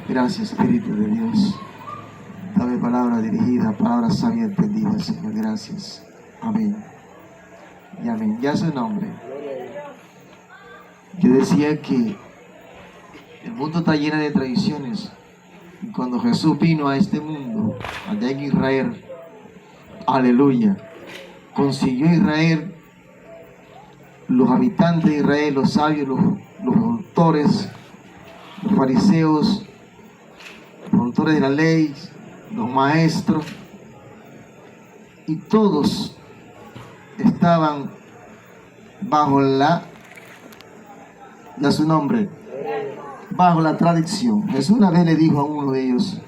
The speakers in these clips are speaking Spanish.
Gracias, Espíritu de Dios. Dame palabra dirigida, palabra sabia entendida, Señor. Gracias. Amén. Y amén. Ya su nombre. Yo decía que el mundo está lleno de tradiciones. Y cuando Jesús vino a este mundo, allá en Israel, aleluya, consiguió Israel, los habitantes de Israel, los sabios, los autores, los fariseos, los autores de la ley, los maestros, y todos estaban bajo su nombre, bajo la tradición. Jesús una vez le dijo a uno de ellos: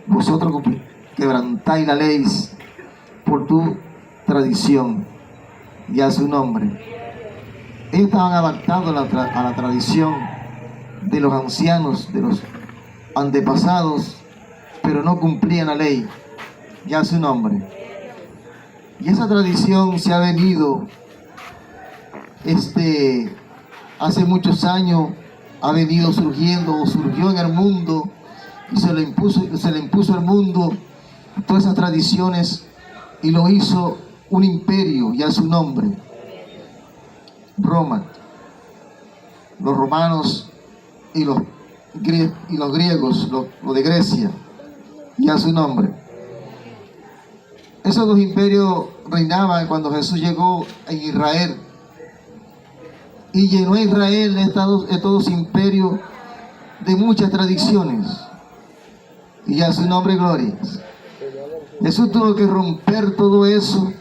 vosotros quebrantáis la ley por tu tradición y a su nombre. Ellos estaban adaptados a la tradición de los ancianos, de los antepasados, pero no cumplían la ley y a su nombre. Y esa tradición se ha venido, hace muchos años, ha venido surgiendo, o surgió en el mundo, y se le impuso al mundo todas esas tradiciones, y lo hizo un imperio, y a su nombre, Roma. Los romanos y los griegos, los de Grecia, y a su nombre. Esos dos imperios reinaban cuando Jesús llegó a Israel, y llenó a Israel de todos imperios de muchas tradiciones, y a su nombre gloria. Jesús tuvo que romper todo eso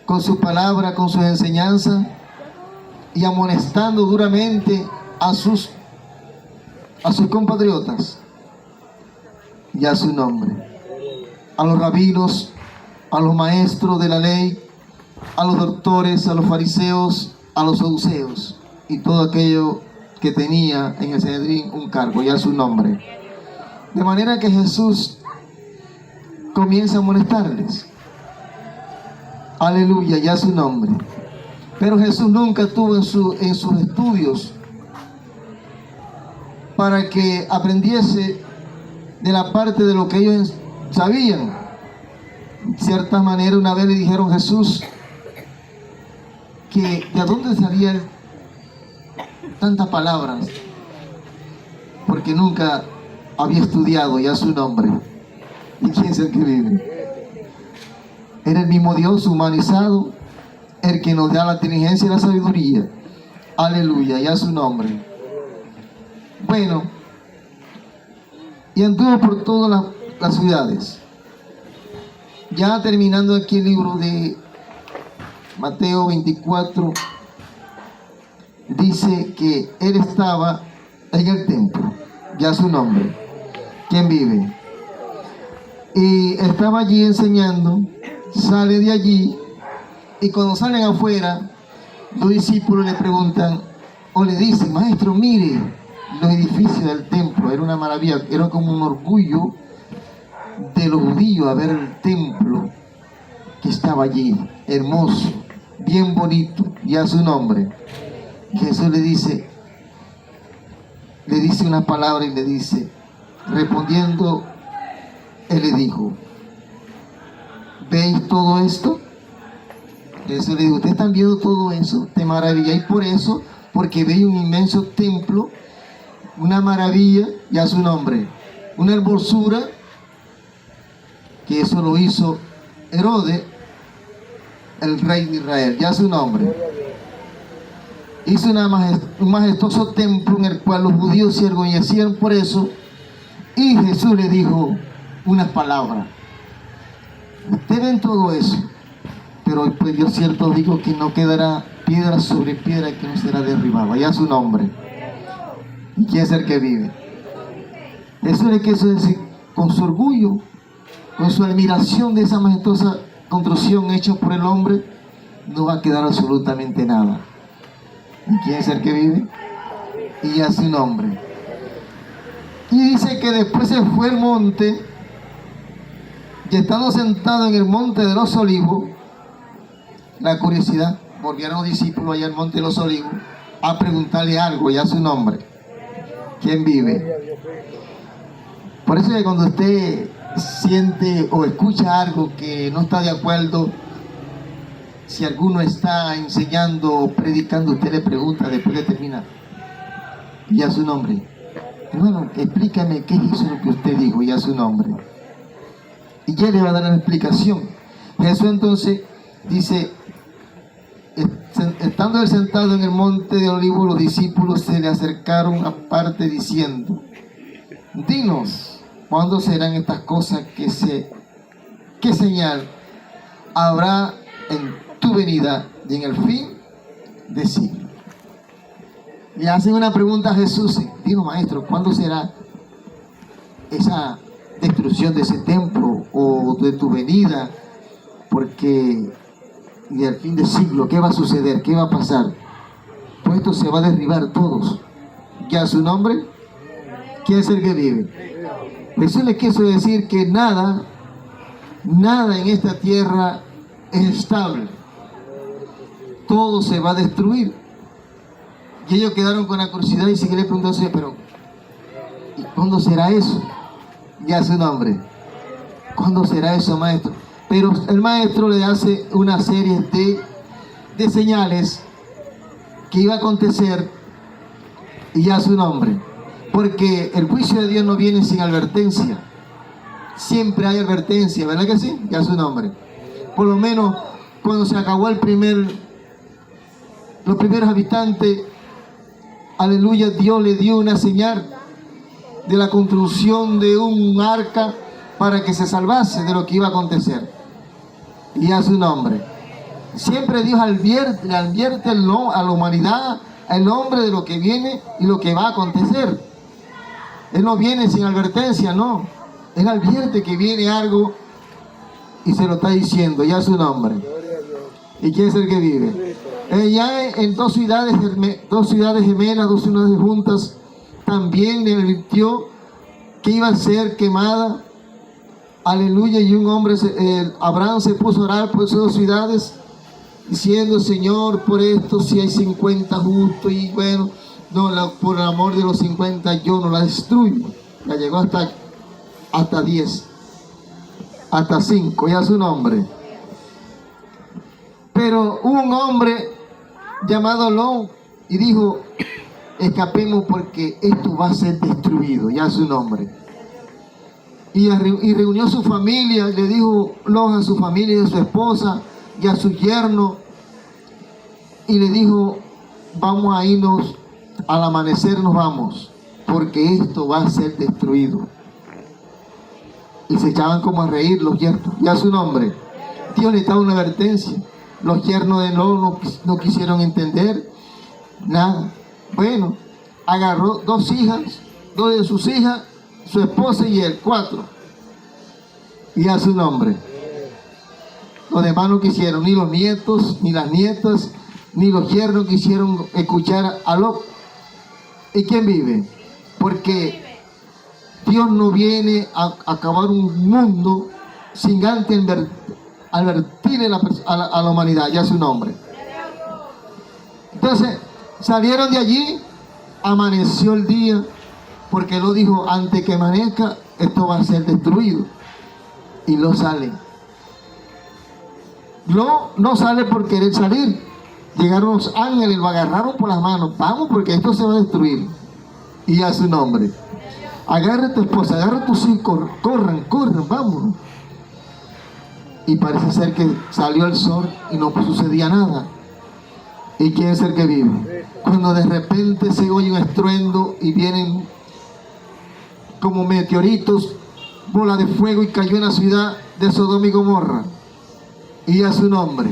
con su palabra, con sus enseñanzas, y amonestando duramente a sus compatriotas, y a su nombre, a los rabinos, a los maestros de la ley, a los doctores, a los fariseos, a los saduceos, y todo aquello que tenía en el Sanedrín un cargo, y a su nombre. De manera que Jesús comienza a molestarles. Aleluya, y a su nombre. Pero Jesús nunca tuvo en sus estudios para que aprendiese de la parte de lo que ellos sabían. De cierta manera, una vez le dijeron a Jesús que de dónde salían tantas palabras, porque nunca había estudiado ya su nombre. ¿Y quién es el que vive? Era el mismo Dios humanizado, el que nos da la inteligencia y la sabiduría. Aleluya, ya su nombre. Bueno, y anduvo por todas las ciudades. Ya terminando aquí el libro de Mateo 24, dice que él estaba en el templo, ya su nombre, ¿quién vive? Y estaba allí enseñando, sale de allí, y cuando salen afuera, los discípulos le preguntan, o le dicen: maestro, mire los edificios del templo. Era una maravilla, era como un orgullo de los judíos a ver el templo que estaba allí, hermoso, bien bonito, y a su nombre. Jesús le dice una palabra y le dice, respondiendo, él le dijo: ¿veis todo esto? Jesús le dijo: ustedes están viendo todo eso, te maravilláis por eso, porque veis un inmenso templo, una maravilla, y a su nombre, una hermosura, que eso lo hizo Herodes, el rey de Israel, ya su nombre. Hizo un majestuoso templo en el cual los judíos se enorgullecían por eso, y Jesús le dijo unas palabras: ustedes ven todo eso, pero pues yo cierto digo que no quedará piedra sobre piedra que no será derribada, ya su nombre. ¿Y quién es el que vive? Eso le quiso decir, con su orgullo, con su admiración de esa majestuosa construcción hecha por el hombre, no va a quedar absolutamente nada. ¿Y quién es el que vive? Y a su nombre. Y dice que después se fue al monte, y estando sentado en el monte de los olivos, la curiosidad, volvieron los discípulos allá al monte de los olivos a preguntarle algo, y a su nombre. ¿Quién vive? Por eso que cuando usted siente o escucha algo que no está de acuerdo, si alguno está enseñando o predicando, usted le pregunta después de terminar. Y a su nombre. Hermano, explícame qué es eso lo que usted dijo, y a su nombre. Y ya le va a dar una explicación. Jesús entonces dice, estando él sentado en el monte de Olivos, los discípulos se le acercaron aparte diciendo, dinos, ¿cuándo serán estas cosas? ¿Qué señal habrá en tu venida y en el fin de siglo? Le hacen una pregunta a Jesús, digo maestro, ¿cuándo será esa destrucción de ese templo o de tu venida? Porque y al fin de siglo, ¿qué va a suceder? ¿Qué va a pasar? Pues esto se va a derribar todos. ¿Ya su nombre? ¿Quién es el que vive? Jesús le quiso decir que nada en esta tierra es estable. Todo se va a destruir. Y ellos quedaron con la curiosidad y siguieron preguntándose, pero ¿y cuándo será eso? Ya su nombre. ¿Cuándo será eso, maestro? Pero el maestro le hace una serie de señales que iba a acontecer y ya su nombre. Porque el juicio de Dios no viene sin advertencia. Siempre hay advertencia, ¿verdad que sí? Ya su nombre. Por lo menos cuando se acabó los primeros habitantes, aleluya, Dios le dio una señal de la construcción de un arca para que se salvase de lo que iba a acontecer. Y a su nombre. Siempre Dios advierte a la humanidad, al nombre de lo que viene y lo que va a acontecer. Él no viene sin advertencia, no. Él advierte que viene algo y se lo está diciendo, ya su nombre. ¿Y quién es el que vive? Ya en dos ciudades gemelas, dos ciudades juntas, también le advirtió que iba a ser quemada. Aleluya, y un hombre, Abraham se puso a orar por esas dos ciudades, diciendo, Señor, por esto si hay 50 justos, y bueno, no, por el amor de los 50 yo no la destruyo. La llegó hasta 10, hasta 5, ya su nombre. Pero hubo un hombre llamado Lot y dijo, escapemos porque esto va a ser destruido, ya su nombre. Y reunió a su familia, le dijo Lot a su familia y a su esposa y a su yerno, y le dijo, vamos a irnos, al amanecer nos vamos, porque esto va a ser destruido. Y se echaban como a reír los yernos, ya su nombre. Dios le estaba una advertencia. Los yernos de Lot no quisieron entender nada. Bueno, agarró dos de sus hijas, su esposa y él, 4. Y a su nombre. Los demás no quisieron, ni los nietos, ni las nietas, ni los yernos quisieron escuchar a Lot. ¿Y quién vive? Porque Dios no viene a acabar un mundo sin antes advertirle a la humanidad, ya su nombre. Entonces, salieron de allí, amaneció el día, porque Lot dijo, antes que amanezca, esto va a ser destruido. Y Lot sale. Lot no sale por querer salir. Llegaron los ángeles, lo agarraron por las manos. Vamos, porque esto se va a destruir. Y a su nombre. Agarra a tu esposa, agarra a tus hijos, corran, vamos. Y parece ser que salió el sol y no sucedía nada. ¿Y quién es el que vive? Cuando de repente se oye un estruendo y vienen como meteoritos, bola de fuego, y cayó en la ciudad de Sodoma y Gomorra. Y a su nombre.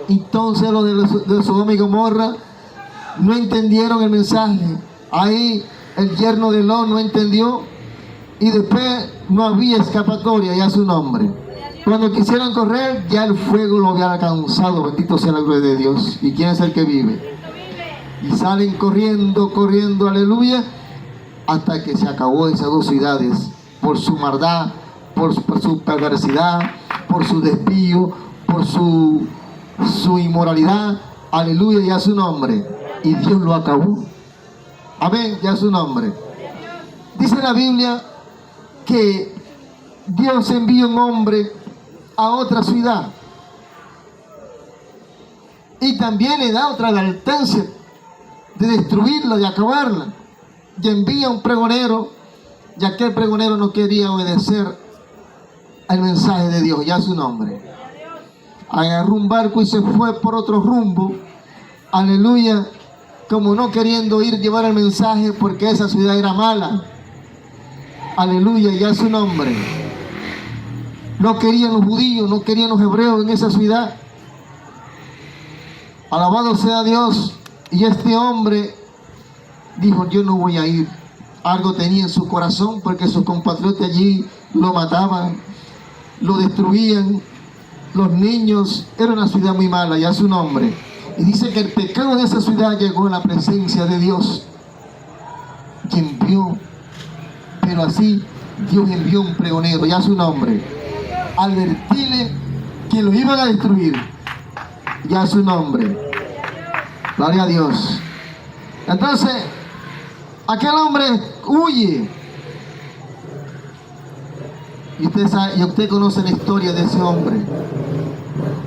Entonces los de Sodoma y Gomorra no entendieron el mensaje. Ahí el yerno de Lot no entendió, y después no había escapatoria, y a su nombre. Cuando quisieron correr, ya el fuego lo había alcanzado. Bendito sea la gloria de Dios. ¿Y quién es el que vive? Y salen corriendo, aleluya, hasta que se acabó esas dos ciudades, por su maldad, por su perversidad, por su desvío, por su inmoralidad, aleluya, y a su nombre. Y Dios lo acabó. Amén, ya su nombre. Dice la Biblia que Dios envía un hombre a otra ciudad y también le da otra advertencia de destruirla, de acabarla, y envía un pregonero, y aquel pregonero no quería obedecer al mensaje de Dios, ya su nombre. Agarró un barco y se fue por otro rumbo, aleluya, como no queriendo ir llevar el mensaje porque esa ciudad era mala, aleluya, ya su nombre. No querían los judíos, no querían los hebreos en esa ciudad. Alabado sea Dios. Y este hombre dijo, yo no voy a ir. Algo tenía en su corazón porque sus compatriotas allí lo mataban, lo destruían, los niños. Era una ciudad muy mala, ya su nombre. Y dice que el pecado de esa ciudad llegó a la presencia de Dios. Y envió, pero así Dios envió un pregonero, ya su nombre, advertirle que lo iban a destruir, ya su nombre. Gloria a Dios. Entonces aquel hombre huye, y usted sabe, y usted conoce la historia de ese hombre.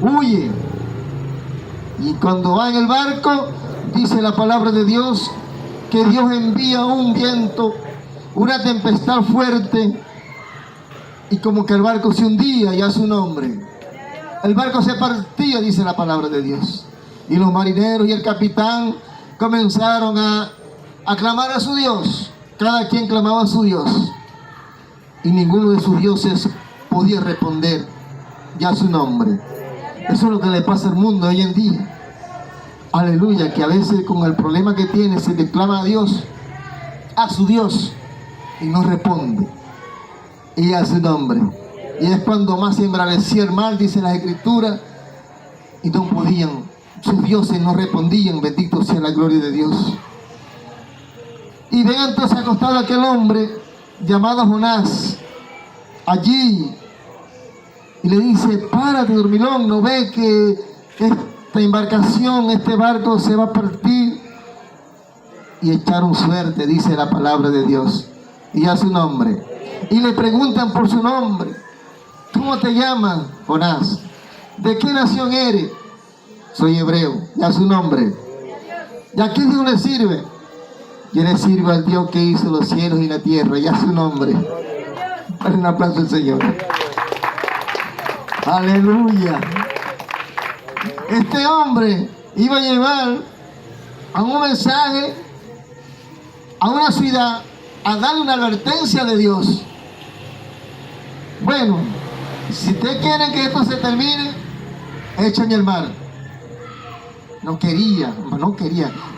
Huye, y cuando va en el barco, dice la palabra de Dios que Dios envía un viento, una tempestad fuerte, y como que el barco se hundía, ya su nombre. El barco se partía, dice la palabra de Dios. Y los marineros y el capitán comenzaron a clamar a su Dios. Cada quien clamaba a su Dios. Y ninguno de sus dioses podía responder, ya su nombre. Eso es lo que le pasa al mundo hoy en día. Aleluya, que a veces con el problema que tiene se le clama a Dios, a su Dios, y no responde. Y a su nombre. Y es cuando más se embravecía el mal, dice la Escritura, y no podían, sus dioses no respondían, bendito sea la gloria de Dios. Y ven entonces acostado aquel hombre llamado Jonás allí, y le dice, párate, dormilón, ¿no ves que esta embarcación, este barco se va a partir? Y echaron suerte, dice la palabra de Dios, y a su nombre. Y le preguntan por su nombre. ¿Cómo te llamas, Jonás? ¿De qué nación eres? Soy hebreo, ya su nombre. ¿Y a qué Dios le sirve? Yo le sirvo al Dios que hizo los cielos y la tierra, ya su nombre. Dale un aplauso al Señor. Aleluya. Este hombre iba a llevar a un mensaje a una ciudad, a darle una advertencia de Dios. Bueno, si ustedes quieren que esto se termine, echen el mar. No quería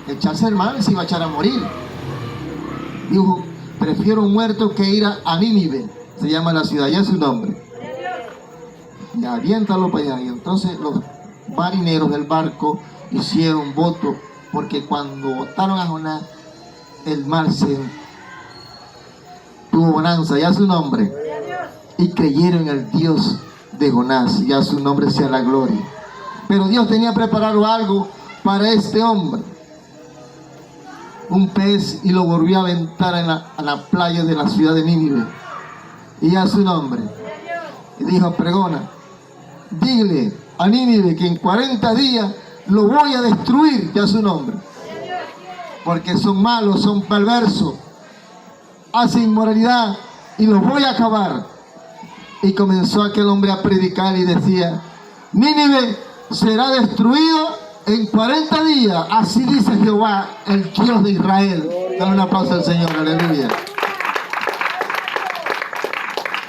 echarse el mar, se iba a echar a morir. Dijo, prefiero un muerto que ir a Nínive, se llama la ciudad, ya es su nombre. Y aviéntalo para allá. Y entonces los marineros del barco hicieron voto, porque cuando votaron a Jonás, el mar se tuvo bonanza, ya su nombre. Y creyeron en el Dios de Jonás, ya su nombre sea la gloria. Pero Dios tenía preparado algo para este hombre, un pez, y lo volvió a aventar a la playa de la ciudad de Nínive, y ya su nombre. Y dijo, pregona, dile a Nínive que en 40 días lo voy a destruir, ya su nombre, porque son malos, son perversos, hacen inmoralidad, y los voy a acabar. Y comenzó aquel hombre a predicar y decía, Nínive será destruido en 40 días, así dice Jehová, el Dios de Israel. Dale un aplauso al Señor, aleluya.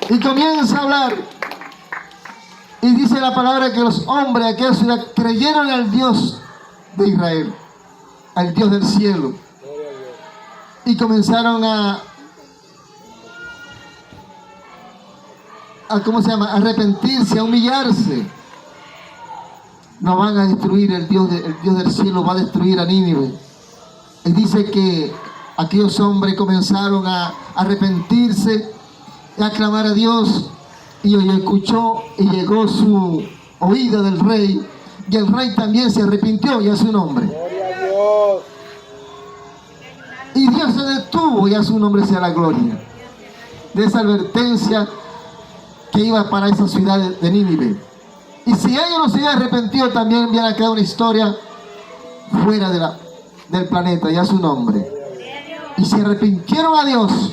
Y comienza a hablar, y dice la palabra que los hombres de aquella ciudad creyeron al Dios de Israel, al Dios del cielo, y comenzaron a arrepentirse, a humillarse. No van a destruir, el Dios del cielo va a destruir a Nínive. Y dice que aquellos hombres comenzaron a arrepentirse y a clamar a Dios, y escuchó y llegó su oído del rey, y el rey también se arrepintió, y a su nombre. Y Dios se detuvo, y a su nombre sea la gloria, de esa advertencia que iba para esa ciudad de Nínive. Y si ellos no se hubieran arrepentido, también hubiera quedado una historia fuera del planeta, y a su nombre. Y se arrepintieron a Dios,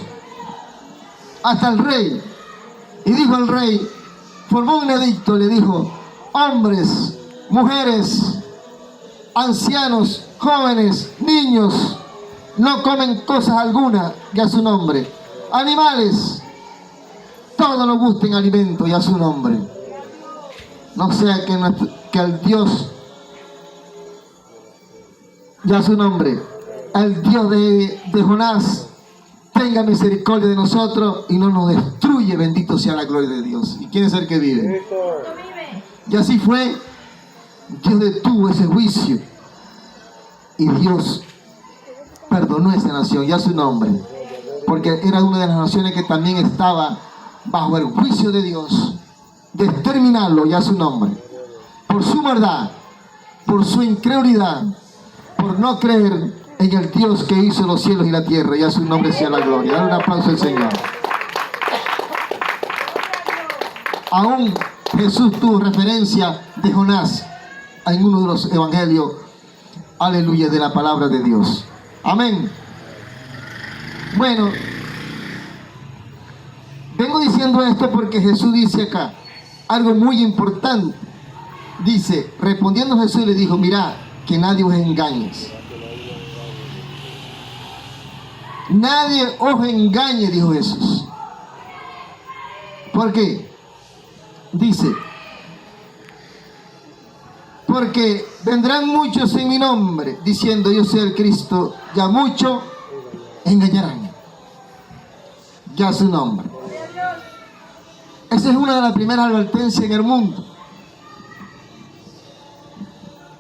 hasta el rey. Y dijo el rey, formó un edicto, le dijo: hombres, mujeres, ancianos, jóvenes, niños, no comen cosas alguna, y a su nombre. Animales, todos nos gusten alimento, y a su nombre. No sea que el Dios, y a su nombre, el Dios de Jonás, tenga misericordia de nosotros y no nos destruye. Bendito sea la gloria de Dios. ¿Y quién es el que vive? Y así fue. Dios detuvo ese juicio y Dios perdonó esa nación, y a su nombre, porque era una de las naciones que también estaba bajo el juicio de Dios, de exterminarlo, y a su nombre, por su maldad, por su incredulidad, por no creer en el Dios que hizo los cielos y la tierra, y a su nombre sea la gloria. Dale un aplauso al Señor. Aún Jesús tuvo referencia de Jonás en uno de los evangelios, aleluya, de la palabra de Dios. Amén. Bueno, vengo diciendo esto porque Jesús dice acá algo muy importante. Dice, respondiendo Jesús le dijo: mirá, que nadie os engañe. Nadie os engañe, dijo Jesús. ¿Por qué? Dice, porque vendrán muchos en mi nombre, diciendo yo soy el Cristo, ya muchos engañarán. Ya su nombre. Esa es una de las primeras advertencias en el mundo.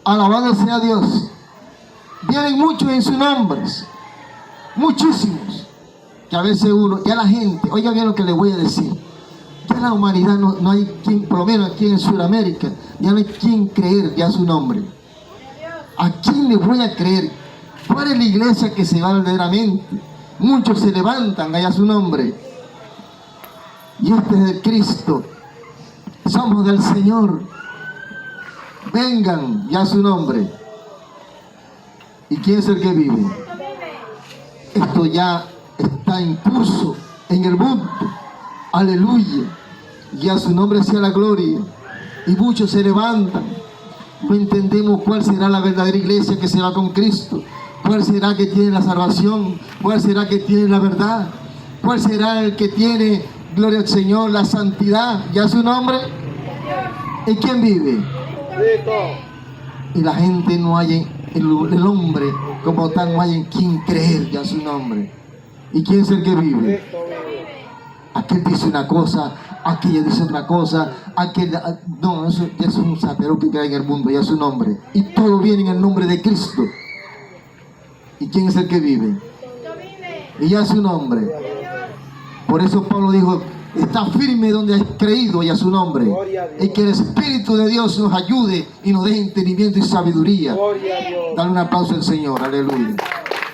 Alabado sea Dios. Vienen muchos en sus nombres, muchísimos, que a veces uno, ya la gente, oiga bien lo que le voy a decir, ya la humanidad no hay quien, por lo menos aquí en Sudamérica, ya no hay quien creer ya su nombre. ¿A quién le voy a creer? ¿Cuál es la iglesia que se va verdaderamente? Muchos se levantan allá su nombre. Y este es el Cristo. Somos del Señor. Vengan ya su nombre. ¿Y quién es el que vive? Esto ya está en curso en el mundo. Aleluya. Y a su nombre sea la gloria. Y muchos se levantan. No entendemos cuál será la verdadera iglesia que se va con Cristo. ¿Cuál será que tiene la salvación? ¿Cuál será que tiene la verdad? ¿Cuál será el que tiene, gloria al Señor, la santidad? ¿Ya su nombre? ¿Y quién vive? Y la gente no hay, el hombre como tal no hay en quien creer, ya su nombre. ¿Y quién es el que vive? Aquel dice una cosa, aquella dice otra cosa, aquel... No, eso ya es un satero que cae en el mundo, ya su nombre. Y todo viene en el nombre de Cristo. ¿Y quién es el que vive? Y ya su nombre. Por eso Pablo dijo, está firme donde has creído, y a su nombre. Y que el Espíritu de Dios nos ayude y nos dé entendimiento y sabiduría. Dale un aplauso al Señor, aleluya.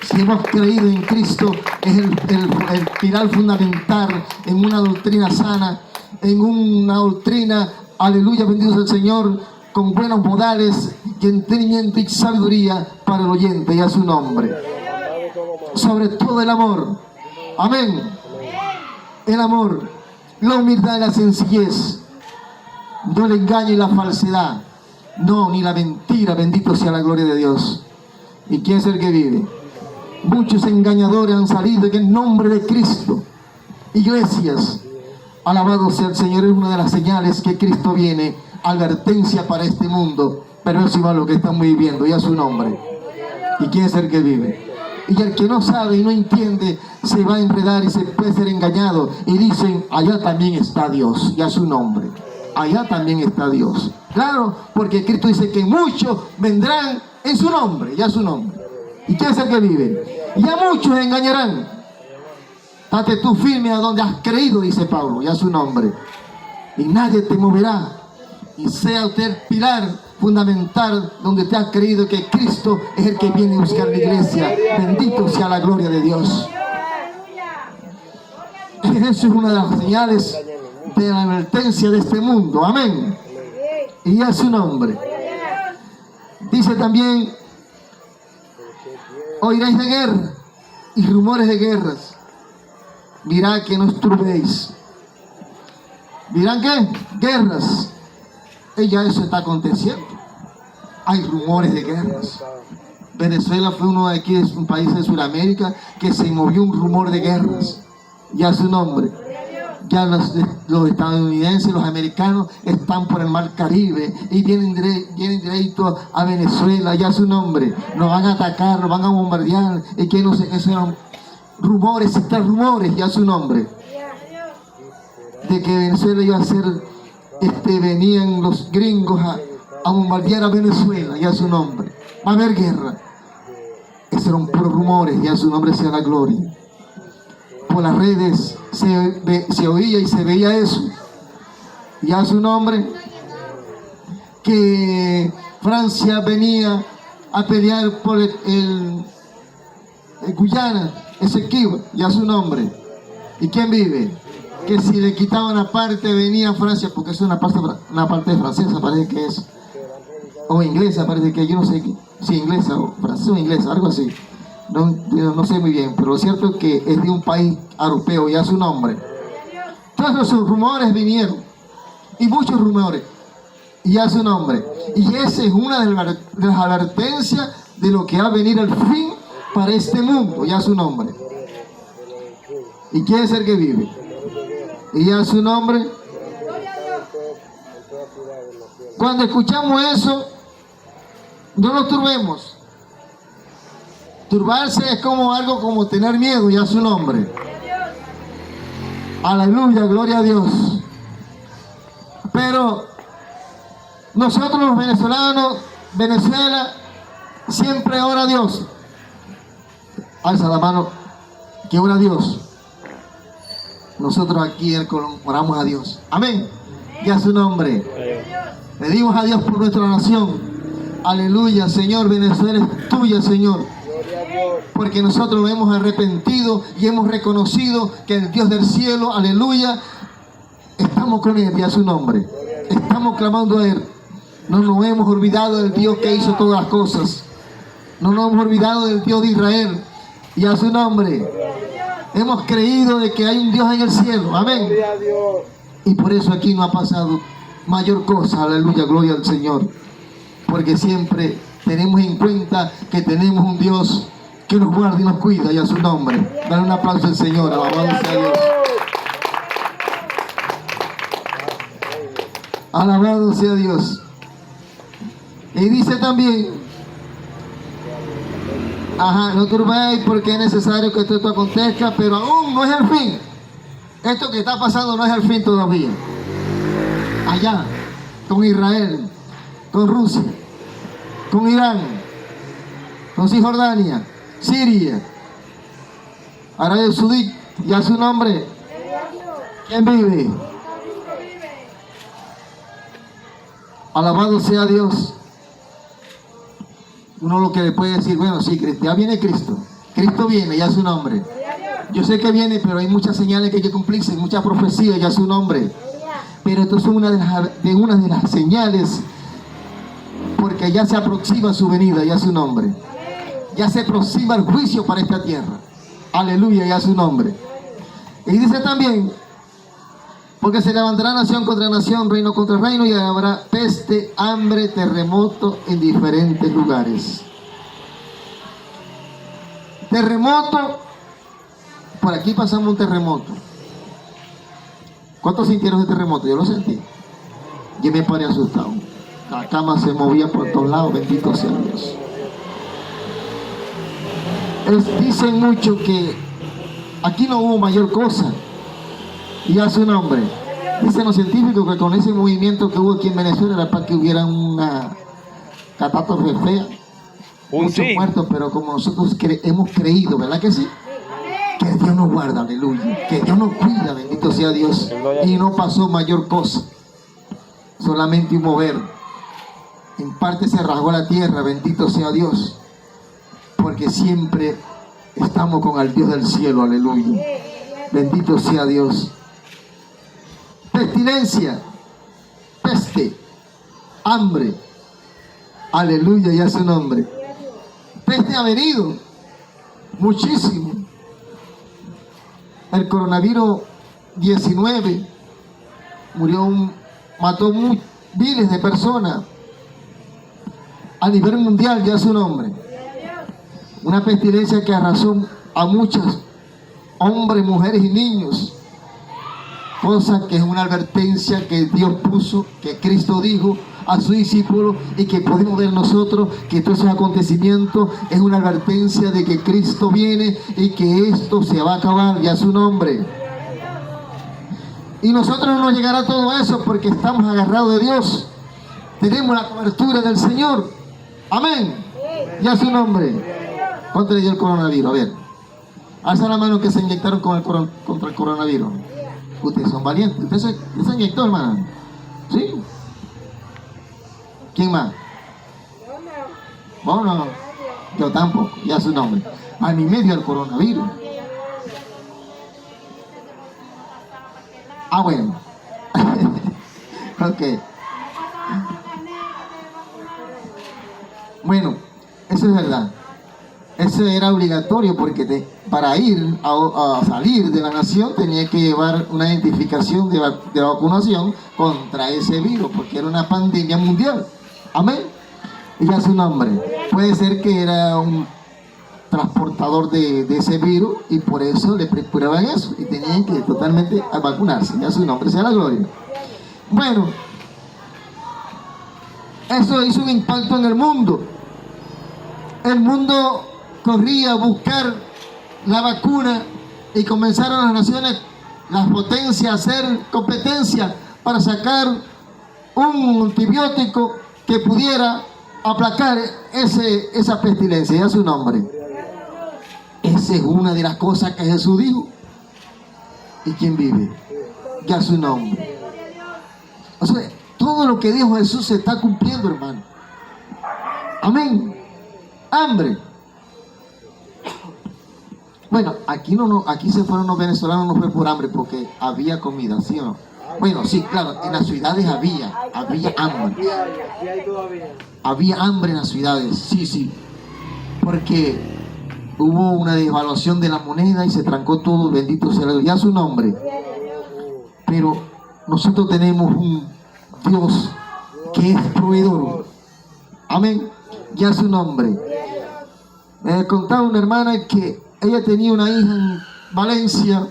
Si hemos creído en Cristo, es el pilar fundamental en una doctrina sana, en una doctrina, aleluya, bendito sea el Señor, con buenos modales y entendimiento y sabiduría para el oyente, y a su nombre. Sobre todo el amor. Amén. El amor, la humildad y la sencillez. No el engaño y la falsedad. No, ni la mentira. Bendito sea la gloria de Dios. ¿Y quién es el que vive? Muchos engañadores han salido en el nombre de Cristo. Iglesias, alabado sea el Señor, es una de las señales que Cristo viene. Advertencia para este mundo, pero eso es lo que estamos viviendo, y a su nombre. ¿Y quién es el que vive? Y el que no sabe y no entiende se va a enredar y se puede ser engañado. Y dicen, allá también está Dios, y a su nombre. Allá también está Dios. Claro, porque Cristo dice que muchos vendrán en su nombre, y a su nombre. ¿Y quién es el que vive? Y a muchos engañarán. Date tú firme a donde has creído, dice Pablo, y a su nombre. Y nadie te moverá. y sea usted pilar fundamental donde usted ha creído que Cristo es el que viene a buscar la iglesia. Bendito sea la gloria de Dios. Eso es una de las señales de la advertencia de este mundo. Amén. Y a su nombre. Dice también: oiréis de guerra y rumores de guerras. Mirad que no os turbéis. ¿Dirán qué? Guerras. Y ya eso está aconteciendo. Hay rumores de guerras. Venezuela fue uno de aquí, es un país de Sudamérica, que se movió un rumor de guerras. Ya su nombre. Ya los estadounidenses, los americanos están por el mar Caribe y vienen directo a Venezuela. Ya su nombre. Nos van a atacar, nos van a bombardear. Y que no sé, esos eran rumores, están rumores. Ya su nombre. De que Venezuela iba a ser, venían los gringos a bombardear a Venezuela. Ya su nombre. Va a haber guerra. Esos eran puros rumores. Ya su nombre sea la gloria. Por las redes se oía y se veía eso. Ya su nombre, que Francia venía a pelear por el Guyana, Esequiba, ya su nombre. ¿Y quién vive? Que si le quitaban una parte venía Francia, porque es una parte francesa, parece que es, o inglesa, parece que yo no sé si inglesa o francesa o inglesa, algo así. No sé muy bien, pero lo cierto es que es de un país europeo, ya su nombre. Todos esos rumores vinieron, y muchos rumores, y ya su nombre. Y esa es una de las advertencias de lo que va a venir al fin para este mundo, ya su nombre. ¿Y quién es el que vive? Y ya su nombre. Cuando escuchamos eso, no nos turbemos. Turbarse es como algo como tener miedo, ya su nombre. Aleluya, gloria a Dios. Pero nosotros los venezolanos, Venezuela, siempre ora a Dios. Alza la mano, que ora a Dios. Nosotros aquí en Colón oramos a Dios. Amén. Y a su nombre. Pedimos a Dios por nuestra nación. Aleluya, Señor, Venezuela es tuya, Señor. Porque nosotros nos hemos arrepentido y hemos reconocido que el Dios del cielo, aleluya, estamos con Él y a su nombre. Estamos clamando a Él. No nos hemos olvidado del Dios que hizo todas las cosas. No nos hemos olvidado del Dios de Israel y a su nombre. Hemos creído de que hay un Dios en el cielo. Amén. Y por eso aquí no ha pasado mayor cosa. Aleluya, gloria al Señor. Porque siempre tenemos en cuenta que tenemos un Dios que nos guarda y nos cuida, y a su nombre. Dale un aplauso al Señor, alabado sea Dios. Alabado sea Dios. Y dice también, no turbéis porque es necesario que esto acontezca, pero aún no es el fin. Esto que está pasando no es el fin todavía. Allá, con Israel, con Rusia, con Irán, con Cisjordania, Siria, Arabia Saudita, ya su nombre. ¿Quién vive? Alabado sea Dios. Uno lo que le puede decir, bueno, sí, ya viene Cristo. Cristo viene, ya su nombre. Yo sé que viene, pero hay muchas señales que hay que cumplirse, muchas profecías, ya su nombre. Pero esto es una de las señales, porque ya se aproxima su venida, ya su nombre. Ya se aproxima el juicio para esta tierra. Aleluya, ya su nombre. Y dice también, porque se levantará nación contra nación, reino contra reino, y habrá peste, hambre, terremoto en diferentes lugares. Terremoto, por aquí pasamos un terremoto. ¿Cuántos sintieron ese terremoto? Yo lo sentí. Yo me paré asustado. La cama se movía por todos lados, bendito sea Dios. Dicen mucho que aquí no hubo mayor cosa, y a su nombre. Dicen los científicos que con ese movimiento que hubo aquí en Venezuela era para que hubiera una catástrofe fea, muchos muertos, pero como nosotros hemos creído, ¿verdad que sí? Que Dios nos guarda, aleluya, que Dios nos cuida, bendito sea Dios, y no pasó mayor cosa. solamente un mover. En parte se rasgó la tierra, bendito sea Dios, porque siempre estamos con el Dios del cielo, aleluya. Bendito sea Dios. Pestilencia, peste, hambre, aleluya, ya su nombre. Peste ha venido muchísimo. El coronavirus 19 mató miles de personas a nivel mundial, ya su nombre. Una pestilencia que arrasó a muchos hombres, mujeres y niños. Cosa que es una advertencia que Dios puso, que Cristo dijo a sus discípulos y que podemos ver nosotros, que todos esos acontecimientos es una advertencia de que Cristo viene y que esto se va a acabar, ya su nombre. Y nosotros no nos llegará todo eso porque estamos agarrados de Dios. Tenemos la cobertura del Señor. Amén. Ya su nombre. ¿Cuánto le dio el coronavirus? A ver. Alza la mano que se inyectaron contra el coronavirus. Ustedes son valientes. ¿Usted se inyectó, hermana? ¿Sí? ¿Quién más? Vos no. Yo tampoco. Ya su nombre. A mi medio el coronavirus. Ah, bueno. Ok. Bueno, eso es verdad. Eso era obligatorio porque para ir a salir de la nación tenía que llevar una identificación de vacunación contra ese virus, porque era una pandemia mundial. Amén. Y ya su nombre. Puede ser que era un transportador de ese virus y por eso le procuraban eso y tenían que totalmente vacunarse. Ya su nombre sea la gloria. Bueno, eso hizo un impacto en el mundo. El mundo corría a buscar la vacuna y comenzaron las naciones, las potencias a hacer competencia para sacar un antibiótico que pudiera aplacar esa pestilencia. Ya su nombre. Esa es una de las cosas que Jesús dijo. ¿Y quién vive? Ya su nombre. O sea, todo lo que dijo Jesús se está cumpliendo, hermano. Amén. Hambre. Bueno, aquí se fueron los venezolanos, no fue por hambre, porque había comida, ¿sí o no? Bueno, sí, claro, en las ciudades había hambre. Había hambre en las ciudades, sí. Porque hubo una devaluación de la moneda y se trancó todo, bendito sea Dios, ya su nombre. Pero nosotros tenemos un Dios que es proveedor. Amén. Ya su nombre. Me contaba una hermana que ella tenía una hija en Valencia,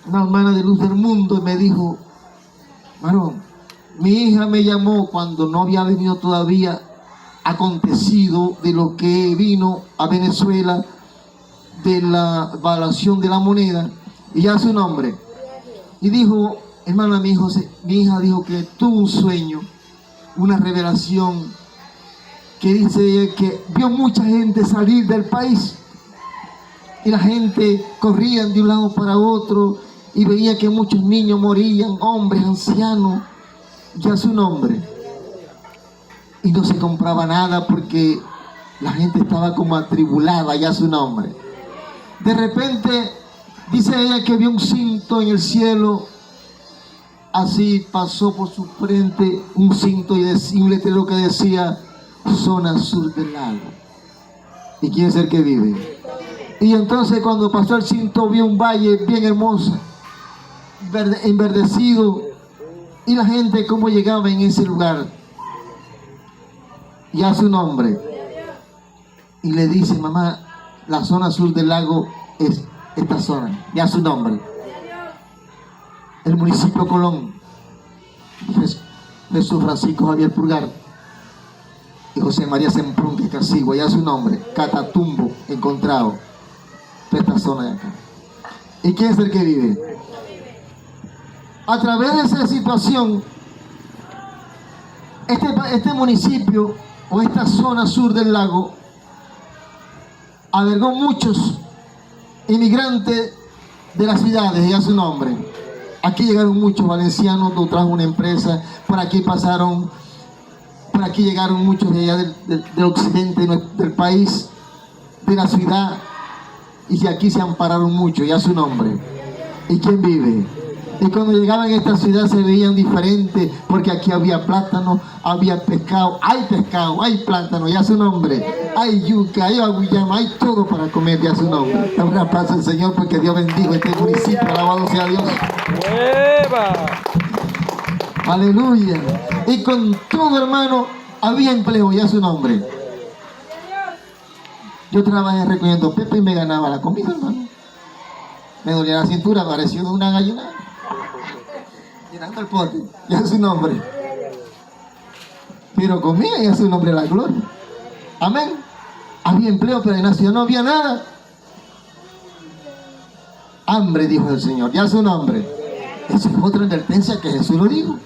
una hermana de Luz del Mundo, y me dijo: varón, mi hija me llamó cuando no había venido todavía acontecido de lo que vino a Venezuela, de la evaluación de la moneda, y ya su nombre. Y dijo: hermana, mi hija dijo que tuvo un sueño, una revelación, que dice ella que vio mucha gente salir del país y la gente corría de un lado para otro y veía que muchos niños morían, hombres, ancianos, ya su nombre, y no se compraba nada porque la gente estaba como atribulada, ya su nombre. De repente dice ella que vio un cinto en el cielo, así pasó por su frente un cinto y un letrero que decía zona sur del lago. ¿Y quién es el que vive? Y entonces cuando pasó el cinto vio un valle bien hermoso, enverdecido, y la gente cómo llegaba en ese lugar, ya su nombre. Y le dice: mamá, la zona sur del lago es esta zona, ya su nombre. El municipio Colón, Jesús Francisco Javier Pulgar y José María Semprún, que Casigua, ya su nombre. Catatumbo, encontrado, esta zona de acá. ¿Y quién es el que vive? A través de esa situación, este municipio o esta zona sur del lago albergó muchos inmigrantes de las ciudades, ya su nombre. Aquí llegaron muchos valencianos, nos trajo una empresa, por aquí pasaron, por aquí llegaron muchos de allá del occidente del país, de la ciudad, y aquí se ampararon mucho, y a su nombre. ¿Y quién vive? Y cuando llegaban a esta ciudad se veían diferentes, porque aquí había plátano, había pescado, hay plátano, y a su nombre. Hay yuca, hay aguillama, hay todo para comer, y a su nombre. Un aplauso al Señor, porque Dios bendiga este municipio, alabado sea Dios. ¡Eva! Aleluya. Y con todo, hermano, había empleo, y a su nombre. Yo trabajé recogiendo pepe y me ganaba la comida, hermano. Me dolía la cintura, pareció de una gallina. Llenando el pote, y a su nombre. Pero comía, y a su nombre la gloria. Amén. Había empleo, pero en la ciudad no había nada. Hambre, dijo el Señor, y a su nombre. Esa es otra advertencia que Jesús lo dijo.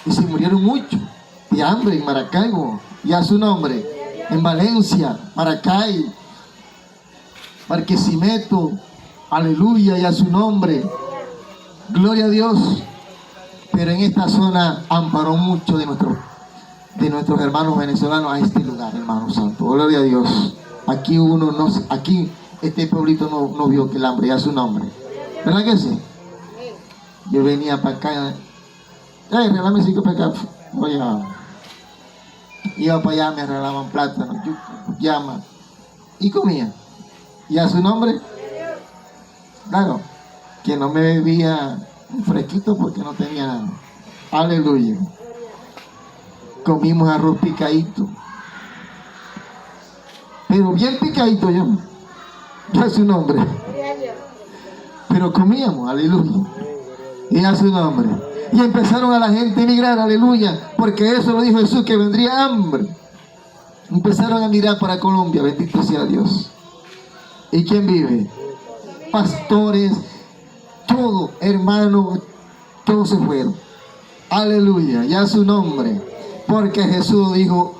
Y se murieron muchos de hambre en Maracaibo, y a su nombre. En Valencia, Maracay, Barquisimeto, aleluya, y a su nombre. Gloria a Dios. Pero en esta zona amparó mucho de nuestros hermanos venezolanos a este lugar, hermano santo. Gloria a Dios. Aquí aquí este pueblito no vio que el hambre, y a su nombre. ¿Verdad que sí? Yo venía para acá. Regálame 5 pecados. Oye, iba para allá, me regalaban plátano, yuca, llama, y comía. ¿Y a su nombre? Claro, que no me bebía un fresquito porque no tenía nada. Aleluya. Comimos arroz picadito, pero bien picadito yo. Y a su nombre. Pero comíamos, aleluya. Y a su nombre. Y empezaron a la gente a emigrar, aleluya, porque eso lo dijo Jesús, que vendría hambre. Empezaron a mirar para Colombia, bendito sea Dios. ¿Y quién vive? Pastores, todo, hermano, todos se fueron. Aleluya, ya su nombre, porque Jesús dijo,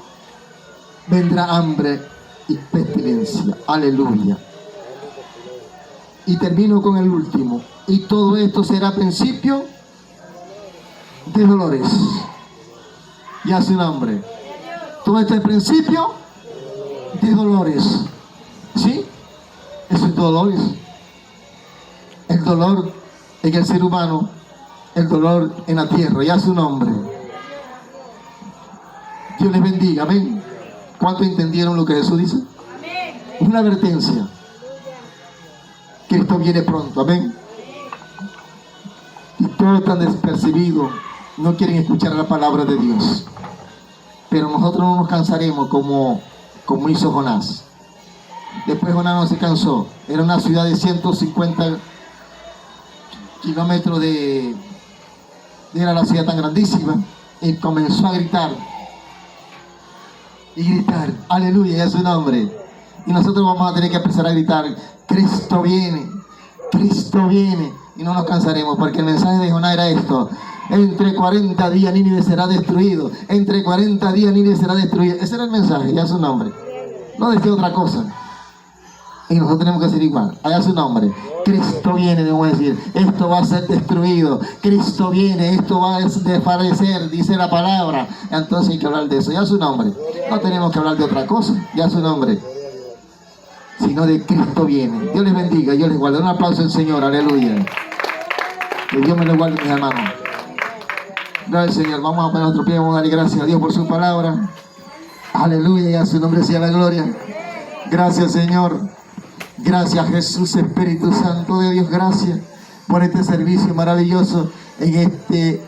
vendrá hambre y pestilencia. Aleluya. Y termino con el último. Y todo esto será principio de dolores. Y a su nombre. Todo este principio de dolores. ¿Sí? Eso es dolores. El dolor en el ser humano, el dolor en la tierra. Y a su nombre. Dios les bendiga. Amén. ¿Cuántos entendieron lo que Jesús dice? Una advertencia. Cristo viene pronto. Amén. Y todos están despercibidos. No quieren escuchar la palabra de Dios. Pero nosotros no nos cansaremos como hizo Jonás. Después Jonás no se cansó. Era una ciudad de 150 kilómetros era la ciudad tan grandísima. Y comenzó a gritar. Y gritar. Aleluya, y a su nombre. Y nosotros vamos a tener que empezar a gritar. Cristo viene. Cristo viene. Y no nos cansaremos, porque el mensaje de Jonás era esto: entre 40 días Nínive será destruido, entre 40 días Nínive será destruido. Ese era el mensaje, ya su nombre. No decía otra cosa. Y nosotros tenemos que hacer igual, allá su nombre. Cristo viene, debemos decir, esto va a ser destruido. Cristo viene, esto va a desfallecer, dice la palabra. Entonces hay que hablar de eso, ya su nombre. No tenemos que hablar de otra cosa, ya su nombre, sino de Cristo viene. Dios les bendiga, Dios les guarde. Un aplauso al Señor, aleluya. Que Dios me lo guarde, mis hermanos. Gracias, Señor. Vamos a poner nuestro pie, vamos a darle gracias a Dios por su palabra. Aleluya, y a su nombre sea la gloria. Gracias, Señor. Gracias, Jesús, Espíritu Santo de Dios. Gracias por este servicio maravilloso en este